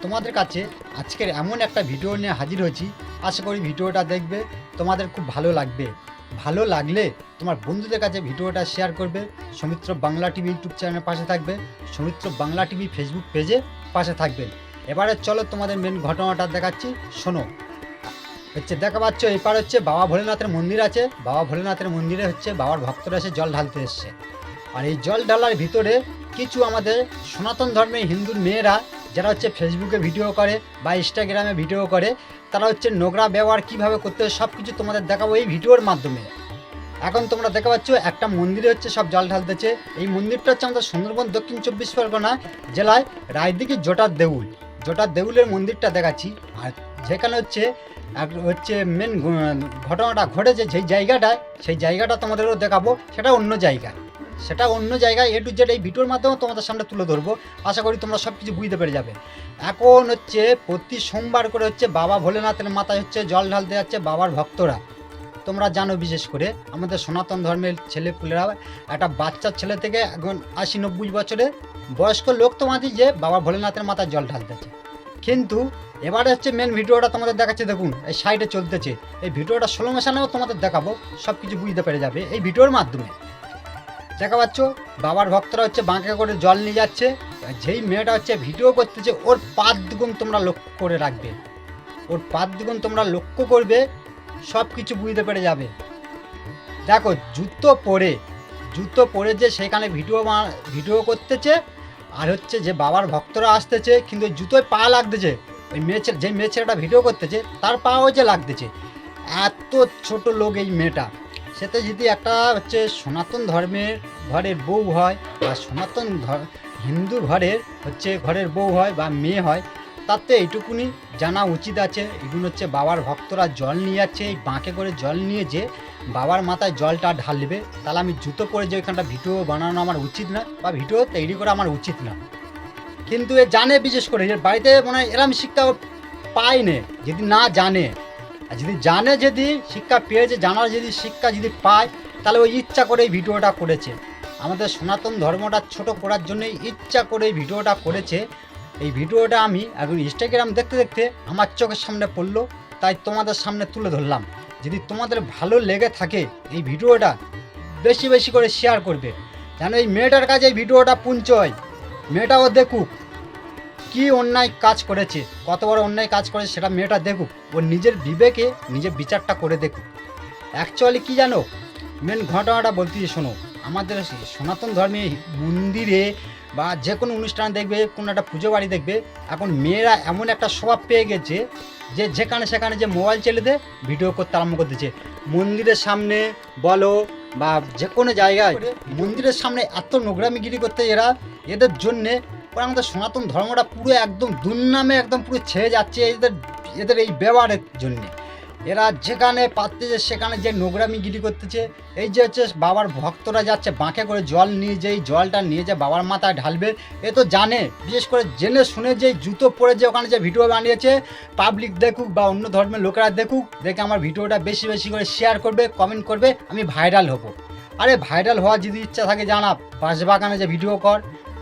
তোমাদের কাছে আজকের এমন একটা ভিডিও নিয়ে হাজির হয়েছি। আশা করি ভিডিওটা দেখবে, তোমাদের খুব ভালো লাগবে। ভালো লাগলে তোমার বন্ধুদের কাছে ভিডিওটা শেয়ার করবে। সৌমিত্র বাংলা টিভি ইউটিউব চ্যানেলের পাশে থাকবে, সৌমিত্র বাংলা টিভি ফেসবুক পেজে পাশে থাকবেন। এবারে চলো তোমাদের মেন ঘটনাটা দেখাচ্ছি, শোনো। দেখা পাচ্ছ এপার হচ্ছে বাবা ভোলেনাথের মন্দির আছে। বাবা ভোলেনাথের মন্দিরে হচ্ছে বাবার ভক্তরা এসে জল ঢালতে এসছে। আর এই জল ঢালার ভিতরে কিছু আমাদের সনাতন ধর্মের হিন্দুর মেয়েরা যারা হচ্ছে ফেসবুকে ভিডিও করে বা ইনস্টাগ্রামে ভিডিও করে, তারা হচ্ছে নোংরা ব্যবহার কীভাবে করতে হয় সব কিছু তোমাদের দেখাবো এই ভিডিওর মাধ্যমে। এখন তোমরা দেখা পাচ্ছ একটা মন্দিরে হচ্ছে সব জল ঢালতেছে। এই মন্দিরটা হচ্ছে আমাদের সুন্দরবন দক্ষিণ 24 পরগনা জেলায় রায়দিঘি জোটার দেউল। জোটার দেউলের মন্দিরটা দেখাচ্ছি। আর যেখানে হচ্ছে মেন ঘটনাটা ঘটেছে যেই জায়গাটায়, সেই জায়গাটা তোমাদেরও দেখাবো। সেটা অন্য জায়গায় এ টু জেড এই ভিডিওর মাধ্যমে তোমাদের সামনে তুলে ধরবো। আশা করি তোমরা সব কিছু বুঝতে পেরে যাবে। এখন হচ্ছে প্রতি সোমবার করে হচ্ছে বাবা ভোলেনাথের মাথায় হচ্ছে জল ঢালতে যাচ্ছে বাবার ভক্তরা। তোমরা জানো, বিশেষ করে আমাদের সনাতন ধর্মের ছেলেপুলেরা, একটা বাচ্চার ছেলে থেকে এখন 80-90 বছরের বয়স্ক লোক তোমাদের যে বাবা ভোলেনাথের মাথায় জল ঢালতেছে। কিন্তু এবারে হচ্ছে মেন ভিডিওটা তোমাদের দেখাচ্ছে, দেখুন এই সাইডে চলতেছে। এই ভিডিওটা স্লো মোশনেও তোমাদের দেখাবো, সব কিছু বুঝতে পেরে যাবে এই ভিডিওর মাধ্যমে। দেখা পাচ্ছ বাবার ভক্তরা হচ্ছে বাঁকে করে জল নিয়ে যাচ্ছে। যেই মেয়েটা হচ্ছে ভিডিও করতেছে ওর পাদ দ্বিগুণ তোমরা লক্ষ্য করে রাখবে, ওর পাদ দ্বিগুণ তোমরা লক্ষ্য করবে, সব কিছু বুঝতে পেরে যাবে। দেখো জুতো পরে যে সেখানে ভিডিও করতেছে, আর হচ্ছে যে বাবার ভক্তরা আসতেছে, কিন্তু ওই জুতোয় পা লাগতেছে। ওই মেয়ে ছেলেটা ভিডিও করতেছে তার পাও যে লাগতেছে। এত ছোট লোক এই মেয়েটা। সেটা যদি একটা হচ্ছে সনাতন ধর্মের ঘরের বউ হয় বা সনাতন হিন্দু ঘরের বউ হয় বা মেয়ে হয়, তাতে এইটুকুনি জানা উচিত আছে। এগুলো হচ্ছে বাবার ভক্তরা জল নিয়ে যাচ্ছে, এই বাঁকে করে জল নিয়ে যে বাবার মাথায় জলটা ঢালবে। তাহলে আমি জুতো পরে যে ওইখানটা ভিডিও বানানো আমার উচিত না, বা ভিডিও তৈরি করা আমার উচিত না। কিন্তু এ জানে, বিশেষ করে এর বাড়িতে মনে হয় এরম শিক্ষা পায় না। যদি না জানে, আর যদি জানে, যদি শিক্ষা পেয়েছে, জানার যদি শিক্ষা যদি পায়, তাহলে ওই ইচ্ছা করে এই ভিডিওটা করেছে। আমাদের সনাতন ধর্মটা ছোট করার জন্যই ইচ্ছা করে এই ভিডিওটা করেছে। এই ভিডিওটা আমি এখন ইনস্টাগ্রাম দেখতে দেখতে আমার চোখের সামনে পড়লো, তাই তোমাদের সামনে তুলে ধরলাম। যদি তোমাদের ভালো লেগে থাকে এই ভিডিওটা বেশি বেশি করে শেয়ার করবে, যেন এই মেয়েটার কাছে এই ভিডিওটা পৌঁছয়। মেয়েটাও দেখুক কি অন্যায় কাজ করেছে, কত বড় অন্যায় কাজ করেছে সেটা মেয়েটা দেখুক, ওর নিজের বিবেকে নিজের বিচারটা করে দেখুক। অ্যাকচুয়ালি কি জানো, মেন ঘটনাটা বলতে শোনো। আমাদের সনাতন ধর্মে মন্দিরে বা যে কোনো অনুষ্ঠান দেখবে, কোনো একটা পুজো বাড়ি দেখবে, এখন মেয়েরা এমন একটা স্বভাব পেয়ে গেছে যে যেখানে সেখানে যে মোবাইল চেলেতে ভিডিও করতে আরম্ভ করতেছে। মন্দিরের সামনে বলো বা যে কোনো জায়গায় মন্দিরের সামনে এত নোংরামিগিরি করতে এদের জন্যে আমাদের সনাতন ধর্মটা পুরো একদম দুর্নামে একদম পুরো ছেয়ে যাচ্ছে এদের এই ব্যবহারের জন্যে। এরা যেখানে পাচ্ছে সেখানে যে নোংরামিগিরি করতেছে। এই যে হচ্ছে বাবার ভক্তরা যাচ্ছে বাঁকে করে জল নিয়ে, যেই জলটা নিয়ে যে বাবার মাথায় ঢালবে, এ তো জানে, বিশেষ করে জেনে শুনে যে জুতো পরে যে ওখানে যে ভিডিও বানিয়েছে, পাবলিক দেখুক বা অন্য ধর্মের লোকেরা দেখুক, দেখে আমার ভিডিওটা বেশি বেশি করে শেয়ার করবে, কমেন্ট করবে, আমি ভাইরাল হব। আরে ভাইরাল হওয়ার যদি ইচ্ছা থাকে জানা, বাঁশবাগানে যে ভিডিও কর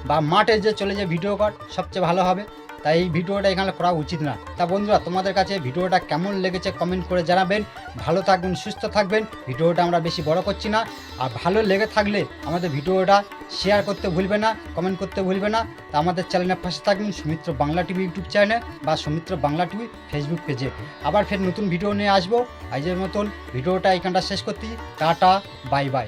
বা মাঠে যে চলে যে ভিডিও কর, সবচেয়ে ভালো হবে। তাই এই ভিডিওটা এখানে করা উচিত না। তা বন্ধুরা, তোমাদের কাছে ভিডিওটা কেমন লেগেছে কমেন্ট করে জানাবেন। ভালো থাকবেন, সুস্থ থাকবেন। ভিডিওটা আমরা বেশি বড় করছি না। আর ভালো লেগে থাকলে আমাদের ভিডিওটা শেয়ার করতে ভুলবে না, কমেন্ট করতে ভুলবে না। তা আমাদের চ্যানেলের পাশে থাকবেন, সৌমিত্র বাংলা টিভি ইউটিউব চ্যানেলে বা সৌমিত্র বাংলা টিভি ফেসবুক পেজে। আবার ফের নতুন ভিডিও নিয়ে আসবো। আজকের মতন ভিডিওটা এখানটা শেষ করতেই। Tata, bye bye.